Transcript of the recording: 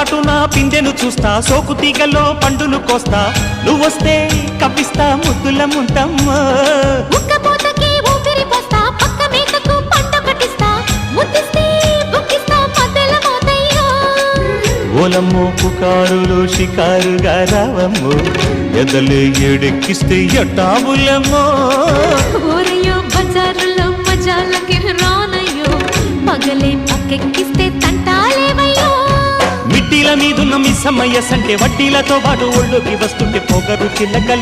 చాటున పిందెను చూస్తా, సోకు తీగల్లో పండును కోస్తా, నువ్వొస్తే కప్పిస్తా ముద్దుల ముంతమ్మో. ఉక్కపోతకి ఊపిరి పోస్తా, పక్క మేతకు పంట కట్టిస్తా, ముద్దిస్తే బుక్కిస్తా మద్దెల మోతయ్యో. ఓలమ్మో పుకారులు షికారుగా రావమ్మో, ఎదలే ఏడెక్కిస్తే ఎట్టాబులమ్మో. ఊరయ్యో బజారులో మజాలకి రానయ్యో, పగలే పక్కెక్కిస్తే తంటాలేవయ్యో. మిట్టిల మీదున్న మిస్సమ్మయ్య సంటే వడ్డీలతో పాటు ఒళ్ళోకి వస్తుంటే పొగరు చిల్లకల్